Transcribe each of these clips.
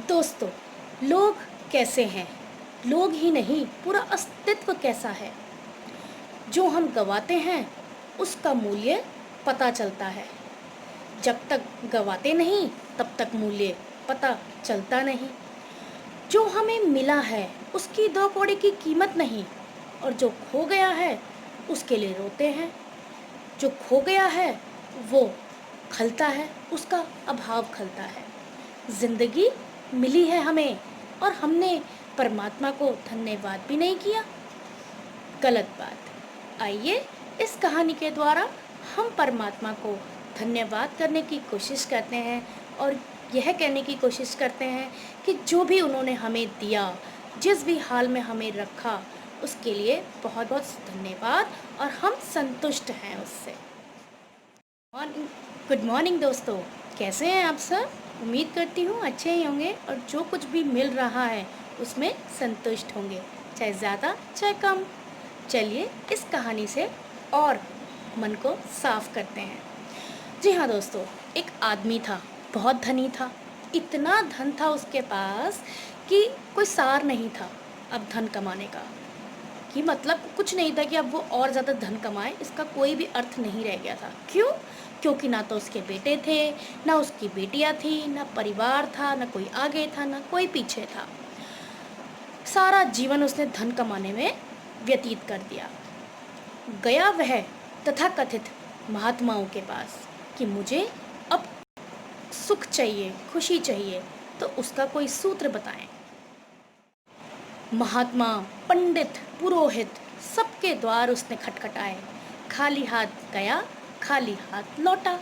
दोस्तों, लोग कैसे हैं? लोग ही नहीं, पूरा अस्तित्व कैसा है? जो हम गवाते हैं उसका मूल्य पता चलता है। जब तक गवाते नहीं तब तक मूल्य पता चलता नहीं। जो हमें मिला है उसकी दो कौड़ी की कीमत नहीं, और जो खो गया है उसके लिए रोते हैं। जो खो गया है वो खलता है, उसका अभाव खलता है। जिंदगी मिली है हमें और हमने परमात्मा को धन्यवाद भी नहीं किया। गलत बात। आइए इस कहानी के द्वारा हम परमात्मा को धन्यवाद करने की कोशिश करते हैं और यह कहने की कोशिश करते हैं कि जो भी उन्होंने हमें दिया, जिस भी हाल में हमें रखा, उसके लिए बहुत बहुत धन्यवाद और हम संतुष्ट हैं उससे। गुड मॉर्निंग दोस्तों, कैसे हैं आप सब? उम्मीद करती हूँ अच्छे ही होंगे और जो कुछ भी मिल रहा है उसमें संतुष्ट होंगे, चाहे ज़्यादा चाहे कम। चलिए इस कहानी से और मन को साफ करते हैं। जी हाँ दोस्तों, एक आदमी था, बहुत धनी था। इतना धन था उसके पास कि कोई सार नहीं था अब धन कमाने का, कि मतलब कुछ नहीं था कि अब वो और ज़्यादा धन कमाए, इसका कोई भी अर्थ नहीं रह गया था। क्यों? क्योंकि ना तो उसके बेटे थे, ना उसकी बेटियां थी, ना परिवार था, ना कोई आगे था, ना कोई पीछे था। सारा जीवन उसने धन कमाने में व्यतीत कर दिया। गया वह तथाकथित महात्माओं के पास कि मुझे अब सुख चाहिए, खुशी चाहिए, तो उसका कोई सूत्र बताएं। महात्मा, पंडित, पुरोहित, सबके द्वार उसने खटखटाए। खाली हाथ गया, खाली हाथ लौटा।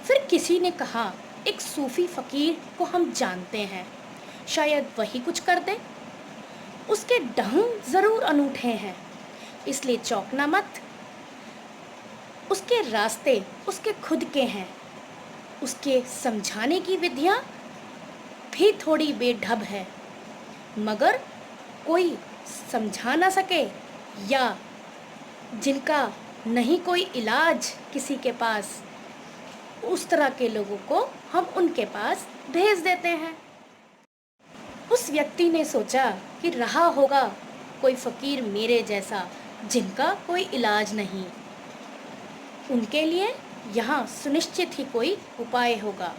फिर किसी ने कहा, एक सूफी फकीर को हम जानते हैं, शायद वही कुछ कर दे। उसके ढंग जरूर अनूठे हैं, इसलिए चौंकना मत। उसके रास्ते उसके खुद के हैं, उसके समझाने की विधियां भी थोड़ी बेढब है, मगर कोई समझा ना सके या जिनका नहीं कोई इलाज किसी के पास, उस तरह के लोगों को हम उनके पास भेज देते हैं। उस व्यक्ति ने सोचा कि रहा होगा कोई फकीर मेरे जैसा जिनका कोई इलाज नहीं, उनके लिए यहाँ सुनिश्चित ही कोई उपाय होगा।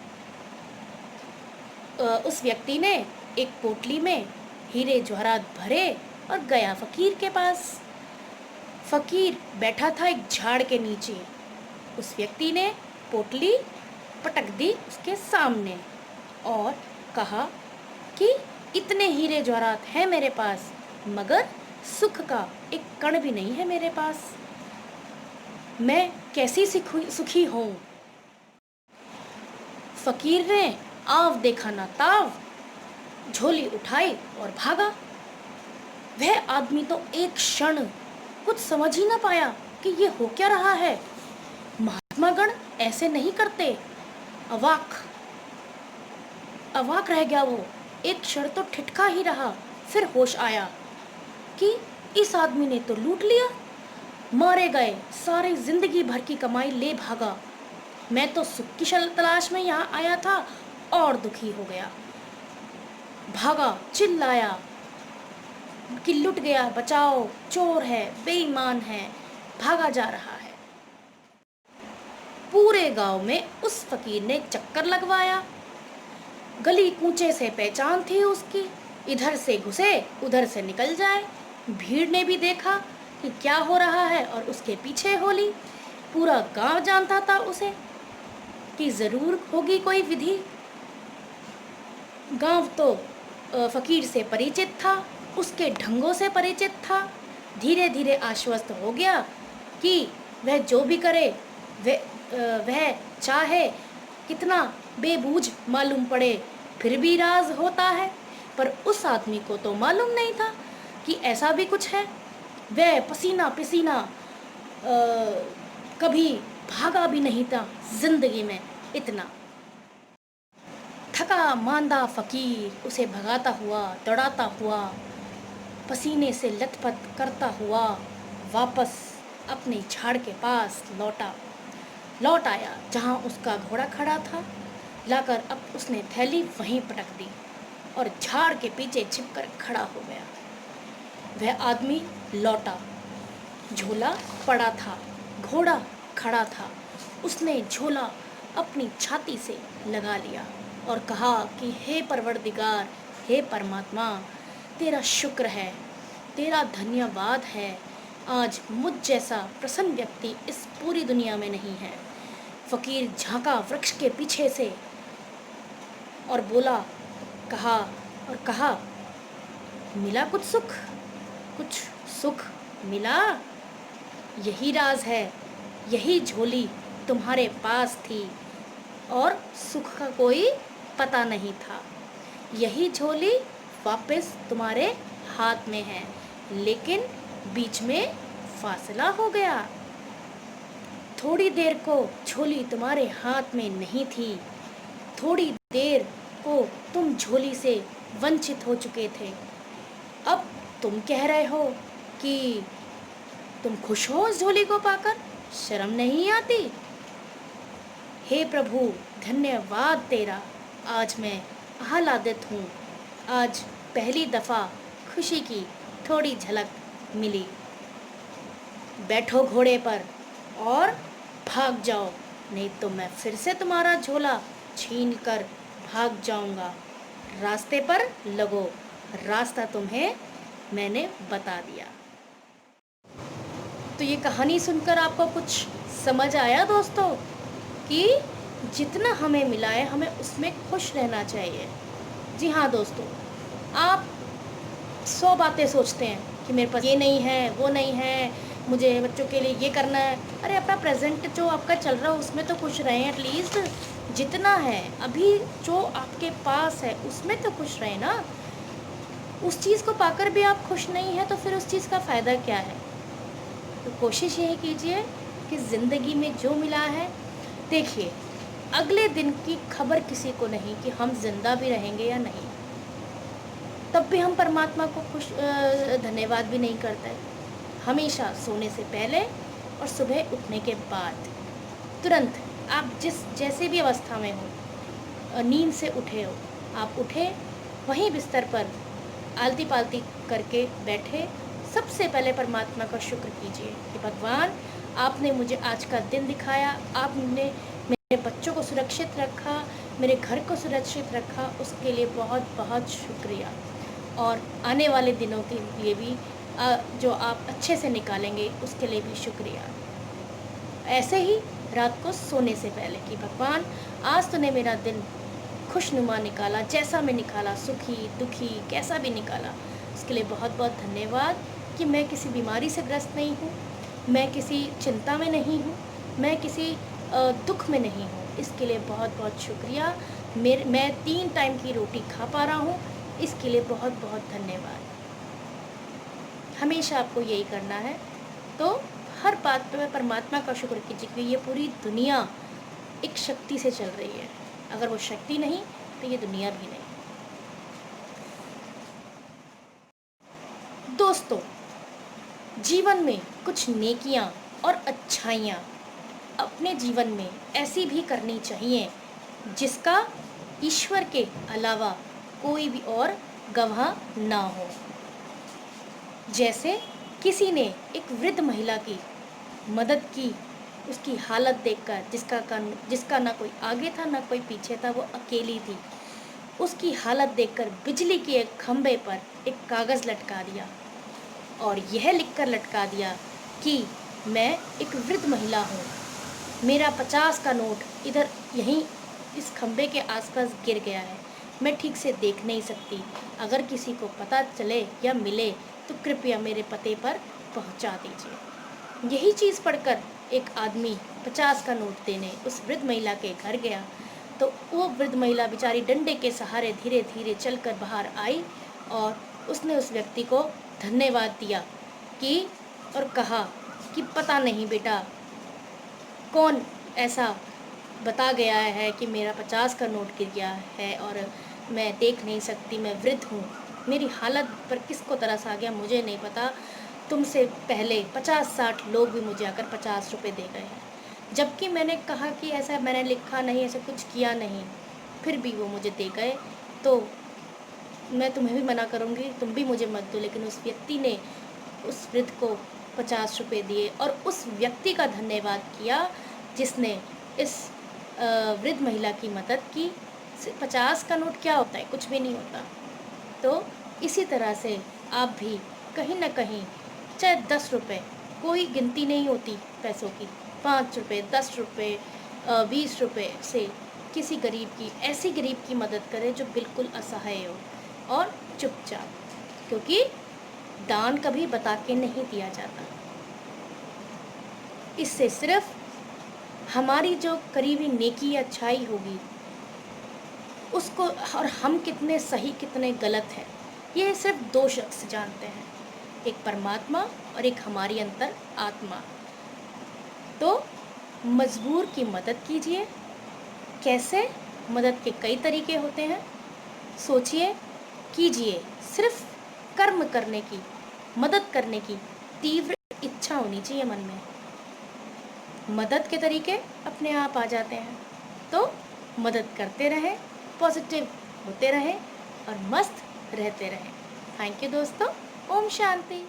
उस व्यक्ति ने एक पोटली में हीरे जवाहरात भरे और गया फकीर के पास। फकीर बैठा था एक झाड़ के नीचे। उस व्यक्ति ने पोटली पटक दी उसके सामने और कहा कि इतने हीरे जवाहरात हैं मेरे पास, मगर सुख का एक कण भी नहीं है मेरे पास। मैं कैसी सुखी हूँ। फकीर ने आव देखा ना ताव, झोली उठाई और भागा। वह आदमी तो एक क्षण कुछ समझ ही ना पाया कि ये हो क्या रहा है। महात्मागण ऐसे नहीं करते। अवाक अवाक रह गया वो। एक क्षण तो ठिठका ही रहा, फिर होश आया कि इस आदमी ने तो लूट लिया। मारे गए, सारी जिंदगी भर की कमाई ले भागा। मैं तो सुख की तलाश में यहाँ आया था और दुखी हो गया। भागा, चिल्लाया कि लुट गया, बचाओ, चोर है, बेईमान है, भागा जा रहा है। पूरे गांव में उस फकीर ने चक्कर लगवाया। गली कूचे से पहचान थी उसकी, इधर से घुसे उधर से निकल जाए। भीड़ ने भी देखा कि क्या हो रहा है और उसके पीछे हो ली। पूरा गांव जानता था उसे कि जरूर होगी कोई विधि। गांव तो फकीर से परिचित था, उसके ढंगों से परिचित था। धीरे धीरे आश्वस्त हो गया कि वह जो भी करे, वह चाहे कितना बेबूझ मालूम पड़े, फिर भी राज होता है। पर उस आदमी को तो मालूम नहीं था कि ऐसा भी कुछ है। वह पसीना पसीना कभी भागा भी नहीं था जिंदगी में। इतना थका मांदा फकीर उसे भगाता हुआ, दौड़ाता हुआ, पसीने से लथपथ करता हुआ वापस अपने झाड़ के पास लौट आया जहाँ उसका घोड़ा खड़ा था। लाकर अब उसने थैली वहीं पटक दी। और झाड़ के पीछे छिपकर खड़ा हो गया। वह आदमी लौटा, झोला पड़ा था, घोड़ा खड़ा था। उसने झोला अपनी छाती से लगा लिया और कहा कि हे परवरदिगार, हे परमात्मा, तेरा शुक्र है, तेरा धन्यवाद है। आज मुझ जैसा प्रसन्न व्यक्ति इस पूरी दुनिया में नहीं है। फकीर झांका वृक्ष के पीछे से और बोला, कहा, मिला कुछ सुख? कुछ सुख मिला? यही राज है, यही झोली तुम्हारे पास थी और सुख का कोई पता नहीं था। यही झोली वापस तुम्हारे हाथ में है, लेकिन बीच में फासला हो गया। थोड़ी देर को झोली तुम्हारे हाथ में नहीं थी, थोड़ी देर को तुम झोली से वंचित हो चुके थे। अब तुम कह रहे हो कि तुम खुश हो उस झोली को पाकर? शर्म नहीं आती? हे प्रभु, धन्यवाद तेरा। आज मैं आह्लादित हूँ। आज पहली दफ़ा खुशी की थोड़ी झलक मिली। बैठो घोड़े पर और भाग जाओ, नहीं तो मैं फिर से तुम्हारा झोला छीन कर भाग जाऊंगा। रास्ते पर लगो, रास्ता तुम्हें मैंने बता दिया। तो ये कहानी सुनकर आपको कुछ समझ आया दोस्तों कि जितना हमें मिला है हमें उसमें खुश रहना चाहिए। जी हाँ दोस्तों, आप 100 बातें सोचते हैं कि मेरे पास ये नहीं है, वो नहीं है, मुझे बच्चों के लिए ये करना है। अरे अपना प्रेजेंट जो आपका चल रहा है उसमें तो खुश रहें। एटलीस्ट जितना है अभी जो आपके पास है उसमें तो खुश रहें ना। उस चीज़ को पाकर भी आप खुश नहीं हैं तो फिर उस चीज़ का फ़ायदा क्या है? तो कोशिश यही कीजिए कि ज़िंदगी में जो मिला है, देखिए अगले दिन की खबर किसी को नहीं कि हम जिंदा भी रहेंगे या नहीं। तब भी हम परमात्मा को धन्यवाद भी नहीं करते। हमेशा सोने से पहले और सुबह उठने के बाद तुरंत आप जैसे भी अवस्था में हो, नींद से उठे हो, आप उठे वहीं बिस्तर पर आलती पालती करके बैठे, सबसे पहले परमात्मा का शुक्र कीजिए कि भगवान आपने मुझे आज का दिन दिखाया, आपने मेरे बच्चों को सुरक्षित रखा, मेरे घर को सुरक्षित रखा, उसके लिए बहुत बहुत शुक्रिया। और आने वाले दिनों के लिए भी जो आप अच्छे से निकालेंगे उसके लिए भी शुक्रिया। ऐसे ही रात को सोने से पहले कि भगवान आज तूने मेरा दिन खुशनुमा निकाला, जैसा मैं निकाला, सुखी दुखी कैसा भी निकाला, उसके लिए बहुत बहुत धन्यवाद कि मैं किसी बीमारी से ग्रस्त नहीं हूँ, मैं किसी चिंता में नहीं हूँ, मैं किसी दुख में नहीं हूँ। इसके लिए बहुत बहुत शुक्रिया। मैं 3 टाइम की रोटी खा पा रहा हूँ, इसके लिए बहुत बहुत धन्यवाद। हमेशा आपको यही करना है। तो हर बात पे परमात्मा का शुक्र कीजिए कि ये पूरी दुनिया एक शक्ति से चल रही है। अगर वो शक्ति नहीं तो ये दुनिया भी नहीं। दोस्तों, जीवन में कुछ नेकियां और अच्छाइयां अपने जीवन में ऐसी भी करनी चाहिए जिसका ईश्वर के अलावा कोई भी और गवाह ना हो। जैसे किसी ने एक वृद्ध महिला की मदद की, उसकी हालत देखकर, जिसका ना कोई आगे था ना कोई पीछे था, वो अकेली थी। उसकी हालत देखकर बिजली के एक खंभे पर एक कागज़ लटका दिया और यह लिखकर लटका दिया कि मैं एक वृद्ध महिला हूँ, मेरा 50 का नोट इधर यहीं इस खंभे के आसपास गिर गया है, मैं ठीक से देख नहीं सकती, अगर किसी को पता चले या मिले तो कृपया मेरे पते पर पहुंचा दीजिए। यही चीज़ पढ़कर एक आदमी 50 का नोट देने उस वृद्ध महिला के घर गया तो वो वृद्ध महिला बेचारी डंडे के सहारे धीरे धीरे चलकर बाहर आई और उसने उस व्यक्ति को धन्यवाद दिया कि और कहा कि पता नहीं बेटा कौन ऐसा बता गया है कि मेरा 50 का नोट गिर गया है और मैं देख नहीं सकती, मैं वृद्ध हूँ, मेरी हालत पर किसको तरस आ गया मुझे नहीं पता, तुमसे पहले 50-60 लोग भी मुझे आकर 50 रुपये दे गए हैं, जबकि मैंने कहा कि ऐसा मैंने लिखा नहीं, ऐसा कुछ किया नहीं, फिर भी वो मुझे दे गए। तो मैं तुम्हें भी मना करूँगी, तुम भी मुझे मत दो, लेकिन उस व्यक्ति ने उस वृद्ध को 50 रुपए दिए और उस व्यक्ति का धन्यवाद किया जिसने इस वृद्ध महिला की मदद की। 50 का नोट क्या होता है, कुछ भी नहीं होता। तो इसी तरह से आप भी कहीं ना कहीं, चाहे 10 रुपये, कोई गिनती नहीं होती पैसों की, 5 रुपये, 10 रुपये, 20 रुपये से किसी गरीब की, ऐसी गरीब की मदद करें जो बिल्कुल असहाय हो और चुपचाप, क्योंकि दान कभी बता के नहीं दिया जाता। इससे सिर्फ हमारी जो करीबी नेकी या अच्छाई होगी उसको, और हम कितने सही कितने गलत हैं, ये सिर्फ 2 शख्स जानते हैं, एक परमात्मा और एक हमारी अंतर आत्मा। तो मजबूर की मदद कीजिए। कैसे? मदद के कई तरीके होते हैं, सोचिए, कीजिए। सिर्फ कर्म करने की, मदद करने की तीव्र इच्छा होनी चाहिए मन में। मदद के तरीके अपने आप आ जाते हैं। तो मदद करते रहें, पॉजिटिव होते रहें और मस्त रहते रहें। थैंक यू दोस्तों। ओम शांति।